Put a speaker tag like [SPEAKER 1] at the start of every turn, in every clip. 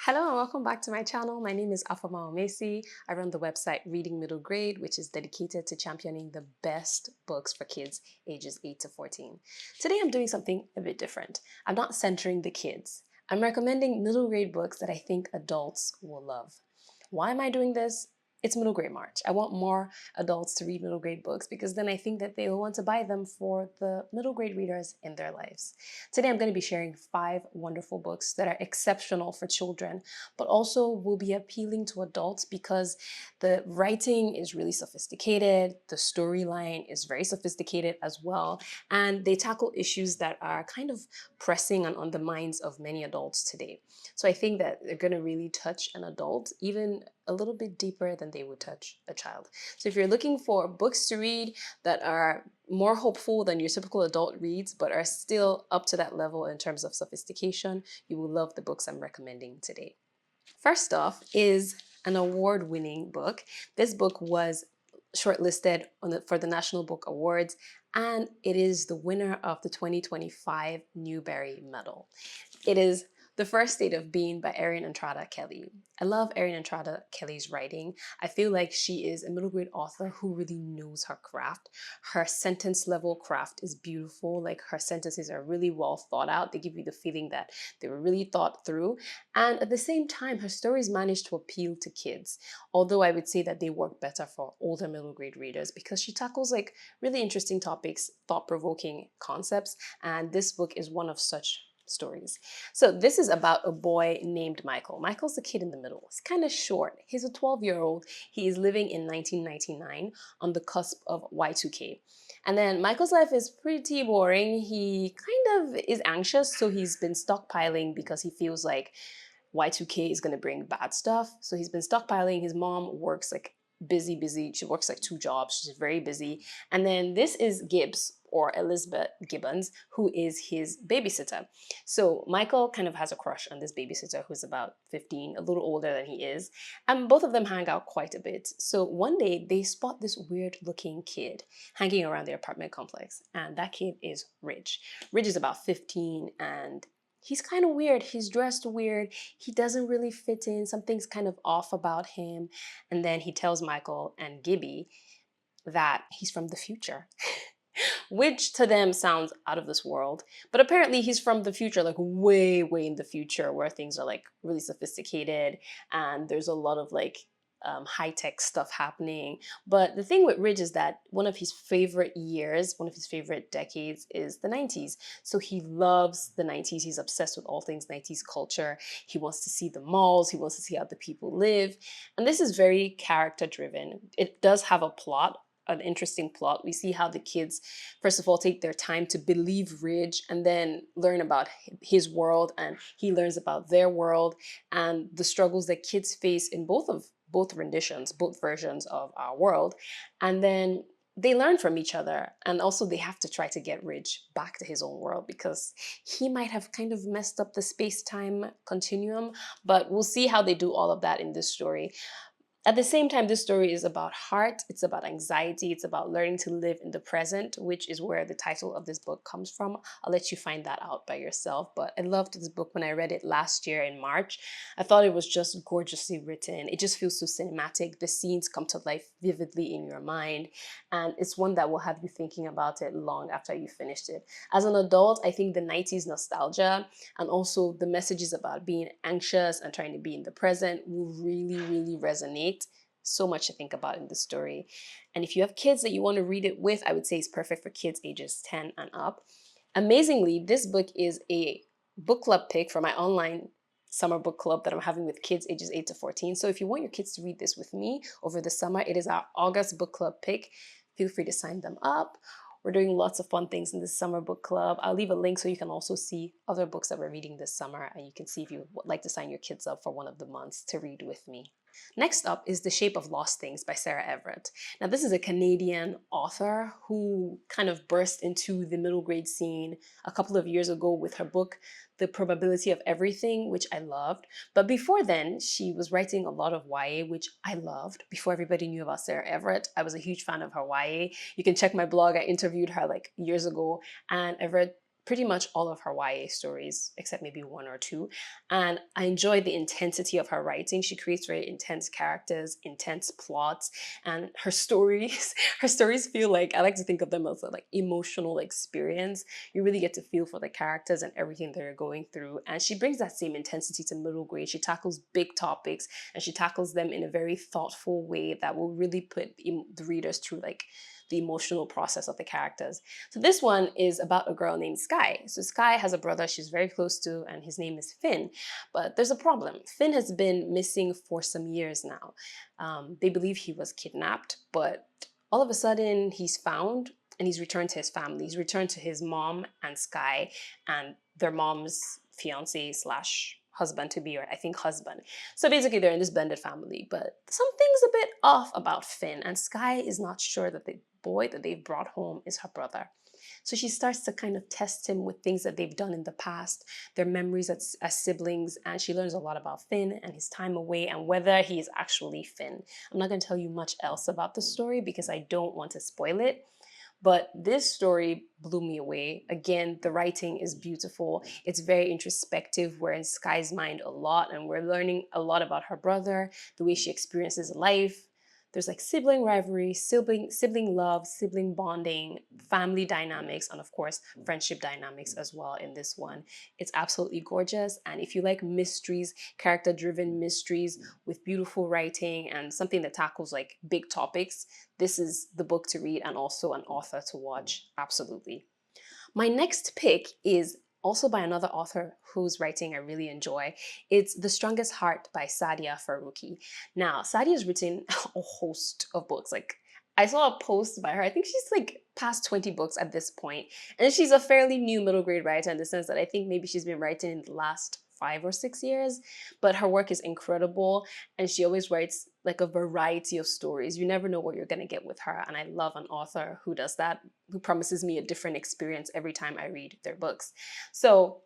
[SPEAKER 1] Hello and welcome back to my channel. My name is Afama Omesi. I run the website Reading Middle Grade, which is dedicated to championing the best books for kids ages 8 to 14. Today I'm doing something a bit different. I'm not centering the kids. I'm recommending middle grade books that I think adults will love. Why am I doing this? It's middle grade March. I want more adults to read middle grade books because then I think that they will want to buy them for the middle grade readers in their lives. Today I'm going to be sharing 5 wonderful books that are exceptional for children, but also will be appealing to adults because the writing is really sophisticated, the storyline is very sophisticated as well, and they tackle issues that are kind of pressing on the minds of many adults today. So I think that they're going to really touch an adult even a little bit deeper than they would touch a child. So if you're looking for books to read that are more hopeful than your typical adult reads, but are still up to that level in terms of sophistication, you will love the books I'm recommending today. First off is an award-winning book. This book was shortlisted for the National Book Awards, and it is the winner of the 2025 Newbery Medal. It is The First State of Being by Erin Entrada Kelly. I love Erin Entrada Kelly's writing. I feel like she is a middle grade author who really knows her craft. Her sentence level craft is beautiful. Like, her sentences are really well thought out. They give you the feeling that they were really thought through. And at the same time, her stories manage to appeal to kids. Although I would say that they work better for older middle grade readers because she tackles like really interesting topics, thought-provoking concepts. And this book is one of such stories. So this is about a boy named Michael. Michael's the kid in the middle. He's kind of short. He's a 12-year-old. He is living in 1999 on the cusp of Y2K. And then Michael's life is pretty boring. He kind of is anxious, so he's been stockpiling because he feels like Y2K is going to bring bad stuff. So he's been stockpiling. His mom works like busy. She works like 2 jobs. She's very busy. And then this is Gibbs, or Elizabeth Gibbons, who is his babysitter. So Michael kind of has a crush on this babysitter who's about 15, a little older than he is. And both of them hang out quite a bit. So one day they spot this weird looking kid hanging around their apartment complex. And that kid is Ridge. Ridge is about 15 and he's kind of weird. He's dressed weird. He doesn't really fit in. Something's kind of off about him. And then he tells Michael and Gibby that he's from the future. Which to them sounds out of this world. But apparently he's from the future, like way in the future, where things are like really sophisticated and there's a lot of like high-tech stuff happening. But the thing with Ridge is that one of his favorite years, one of his favorite decades is the 90s. So he loves the 90s. He's obsessed with all things 90s culture. He wants to see the malls. He wants to see how the people live. And this is very character driven. It does have a plot, an interesting plot. We see how the kids, first of all, take their time to believe Ridge and then learn about his world, and he learns about their world and the struggles that kids face in both renditions, both versions of our world. And then they learn from each other, and also they have to try to get Ridge back to his own world because he might have kind of messed up the space-time continuum, but we'll see how they do all of that in this story. At the same time, this story is about heart, it's about anxiety, it's about learning to live in the present, which is where the title of this book comes from. I'll let you find that out by yourself, but I loved this book when I read it last year in March. I thought it was just gorgeously written. It just feels so cinematic. The scenes come to life vividly in your mind, and it's one that will have you thinking about it long after you finished it. As an adult, I think the 90s nostalgia and also the messages about being anxious and trying to be in the present will really resonate. So much to think about in this story. And if you have kids that you want to read it with, I would say it's perfect for kids ages 10 and up. Amazingly, this book is a book club pick for my online summer book club that I'm having with kids ages 8 to 14. So if you want your kids to read this with me over the summer, it is our August book club pick. Feel free to sign them up. We're doing lots of fun things in this summer book club. I'll leave a link so you can also see other books that we're reading this summer, and you can see if you would like to sign your kids up for one of the months to read with me. Next up is The Shape of Lost Things by Sarah Everett. Now, this is a Canadian author who kind of burst into the middle grade scene a couple of years ago with her book, The Probability of Everything, which I loved. But before then, she was writing a lot of YA, which I loved. Before everybody knew about Sarah Everett, I was a huge fan of her YA. You can check my blog. I interviewed her like years ago, and I read pretty much all of her YA stories, except maybe one or two. And I enjoy the intensity of her writing. She creates very intense characters, intense plots, and her stories, her stories feel like, I like to think of them as a like emotional experience. You really get to feel for the characters and everything they're going through. And she brings that same intensity to middle grade. She tackles big topics and she tackles them in a very thoughtful way that will really put the readers through like the emotional process of the characters. So this one is about a girl named Sky. So Sky has a brother she's very close to, and his name is Finn. But there's a problem. Finn has been missing for some years now. They believe he was kidnapped, but all of a sudden he's found and he's returned to his family. He's returned to his mom and Sky and their mom's fiance slash husband to be, or I think husband. So basically they're in this blended family, but something's a bit off about Finn, and Sky is not sure that the boy that they've brought home is her brother. So she starts to kind of test him with things that they've done in the past, their memories as siblings, and she learns a lot about Finn and his time away and whether he is actually Finn. I'm not going to tell you much else about the story because I don't want to spoil it. But this story blew me away. Again, the writing is beautiful. It's very introspective. We're in Sky's mind a lot, and we're learning a lot about her brother, the way she experiences life. There's like sibling rivalry, sibling love, sibling bonding, family dynamics, and of course, friendship dynamics as well in this one. It's absolutely gorgeous. And if you like mysteries, character-driven mysteries with beautiful writing and something that tackles like big topics, this is the book to read and also an author to watch. Absolutely. My next pick is also by another author whose writing I really enjoy. It's The Strongest Heart by Sadia Faruqi. Now, Sadia has written a host of books. Like, I saw a post by her. I think she's like past 20 books at this point. And she's a fairly new middle grade writer in the sense that I think maybe she's been writing in the last 5 or 6 years, but her work is incredible and she always writes like a variety of stories. You never know what you're going to get with her, and I love an author who does that, who promises me a different experience every time I read their books. So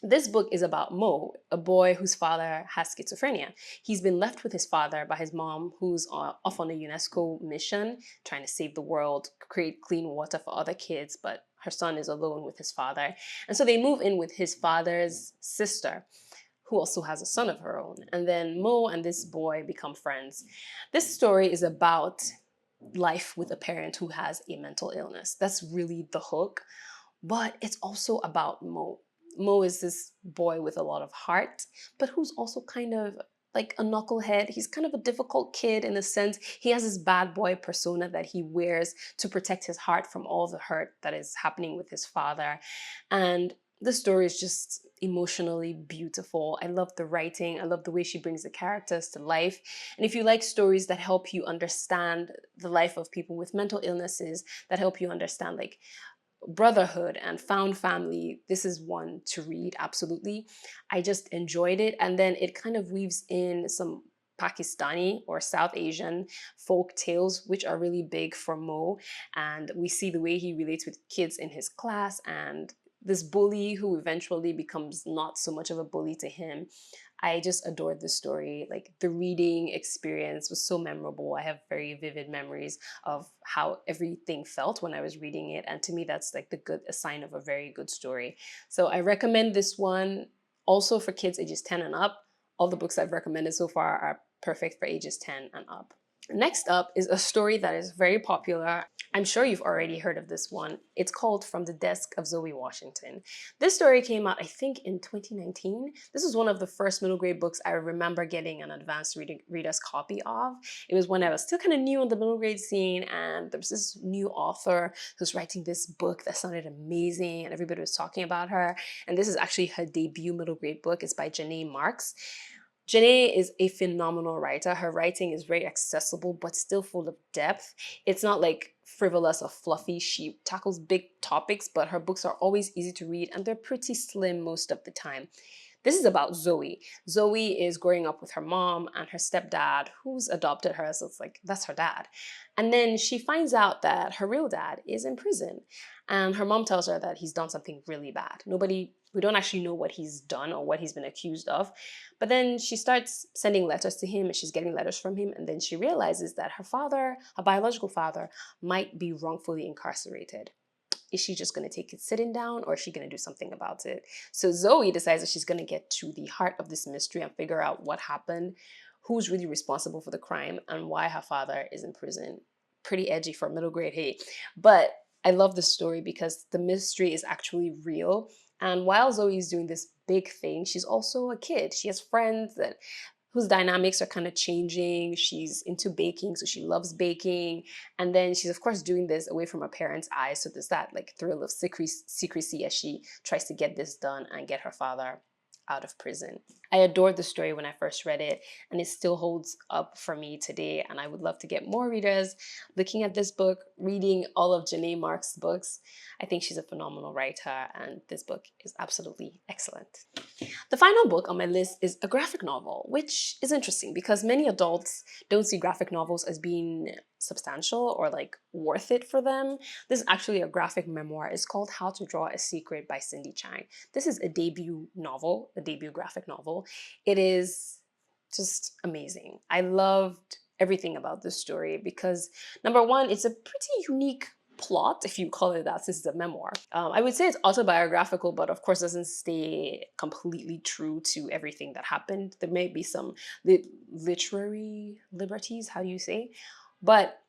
[SPEAKER 1] this book is about Mo, a boy whose father has schizophrenia. He's been left with his father by his mom, who's off on a UNESCO mission, trying to save the world, create clean water for other kids, but her son is alone with his father. And so they move in with his father's sister, who also has a son of her own. And then Mo and this boy become friends. This story is about life with a parent who has a mental illness. That's really the hook. But it's also about Mo. Mo is this boy with a lot of heart, but who's also kind of like a knucklehead. He's kind of a difficult kid in the sense he has this bad boy persona that he wears to protect his heart from all the hurt that is happening with his father. And the story is just emotionally beautiful. I love the writing. I love the way she brings the characters to life. And if you like stories that help you understand the life of people with mental illnesses, that help you understand like brotherhood and found family, this is one to read, absolutely. I just enjoyed it. And then it kind of weaves in some Pakistani or South Asian folk tales, which are really big for Mo. And we see the way he relates with kids in his class and this bully who eventually becomes not so much of a bully to him. I just adored the story. Like the reading experience was so memorable. I have very vivid memories of how everything felt when I was reading it. And to me, that's like a sign of a very good story. So I recommend this one also for kids ages 10 and up. All the books I've recommended so far are perfect for ages 10 and up. Next up is a story that is very popular. I'm sure you've already heard of this one. It's called From the Desk of Zoe Washington. This story came out, I think, in 2019. This was one of the first middle grade books I remember getting an advanced reader's copy of. It was when I was still kind of new in the middle grade scene, and there was this new author who's writing this book that sounded amazing, and everybody was talking about her. And this is actually her debut middle grade book. It's by Janae Marks. Janae is a phenomenal writer. Her writing is very accessible, but still full of depth. It's not like frivolous or fluffy. She tackles big topics, but her books are always easy to read and they're pretty slim most of the time. This is about Zoe. Zoe is growing up with her mom and her stepdad, who's adopted her, so it's like, that's her dad. And then she finds out that her real dad is in prison. And her mom tells her that he's done something really bad. We don't actually know what he's done or what he's been accused of. But then she starts sending letters to him and she's getting letters from him. And then she realizes that her father, her biological father, might be wrongfully incarcerated. Is she just going to take it sitting down, or is she going to do something about it? So Zoe decides that she's going to get to the heart of this mystery and figure out what happened, who's really responsible for the crime, and why her father is in prison. Pretty edgy for middle grade, hey. But I love this story because the mystery is actually real. And while Zoe is doing this big thing, she's also a kid. She has friends that whose dynamics are kind of changing. She's into baking, so she loves baking. And then she's of course doing this away from her parents' eyes. So there's that like thrill of secrecy as she tries to get this done and get her father out of prison. I adored the story when I first read it, and it still holds up for me today. And I would love to get more readers looking at this book, reading all of Janae Marks' books. I think she's a phenomenal writer, and this book is absolutely excellent. The final book on my list is a graphic novel, which is interesting because many adults don't see graphic novels as being substantial or like worth it for them. This is actually a graphic memoir. It's called How to Draw a Secret by Cindy Chang. This is a debut novel, a debut graphic novel. It is just amazing. I loved everything about this story because number one, it's a pretty unique plot, if you call it that, since it's a memoir. I would say it's autobiographical, but of course doesn't stay completely true to everything that happened. There may be some literary liberties, how do you say? But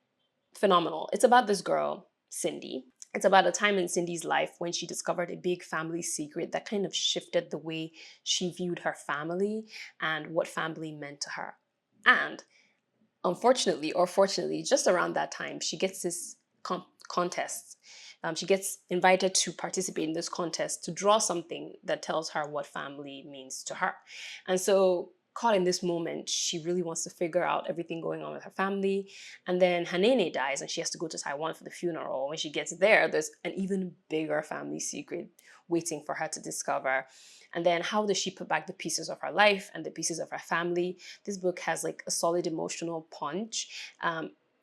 [SPEAKER 1] phenomenal. It's about this girl, Cindy. It's about a time in Cindy's life when she discovered a big family secret that kind of shifted the way she viewed her family and what family meant to her. And unfortunately, or fortunately, just around that time, she gets this contest. She gets invited to participate in this contest to draw something that tells her what family means to her. And so caught in this moment, she really wants to figure out everything going on with her family. And then her nene dies and she has to go to Taiwan for the funeral. When she gets there, there's an even bigger family secret waiting for her to discover. And then how does she put back the pieces of her life and the pieces of her family? This book has like a solid emotional punch.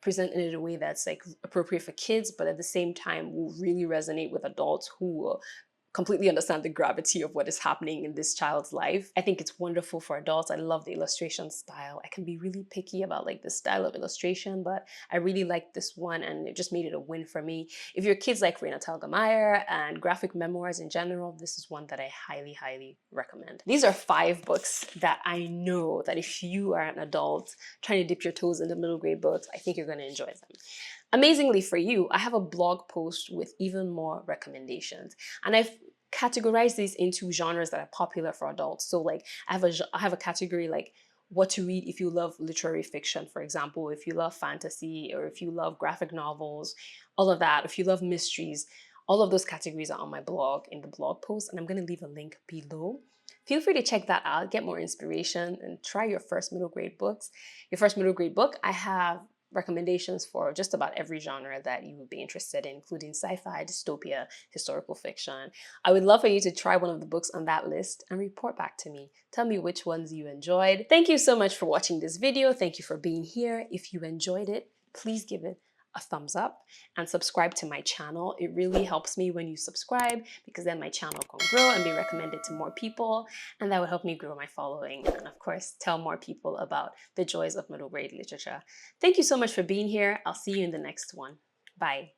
[SPEAKER 1] Presented in a way that's like appropriate for kids, but at the same time will really resonate with adults who will completely understand the gravity of what is happening in this child's life. I think it's wonderful for adults. I love the illustration style. I can be really picky about like the style of illustration, but I really like this one and it just made it a win for me. If your kids like Raina Telgemeier and graphic memoirs in general, this is one that I highly, highly recommend. These are 5 books that I know that if you are an adult trying to dip your toes into middle grade books, I think you're going to enjoy them. Amazingly for you, I have a blog post with even more recommendations. And I've categorized these into genres that are popular for adults. So like I have a category like what to read if you love literary fiction, for example, if you love fantasy or if you love graphic novels, all of that, if you love mysteries, all of those categories are on my blog in the blog post, and I'm going to leave a link below. Feel free to check that out, get more inspiration, and try your first middle grade books. Your first middle grade book, I have recommendations for just about every genre that you would be interested in, including sci-fi, dystopia, historical fiction. I would love for you to try one of the books on that list and report back to me. Tell me which ones you enjoyed. Thank you so much for watching this video. Thank you for being here. If you enjoyed it, please give it a thumbs up and subscribe to my channel. It really helps me when you subscribe because then my channel can grow and be recommended to more people, and that would help me grow my following and of course tell more people about the joys of middle grade literature. Thank you so much for being here. I'll see you in the next one. Bye.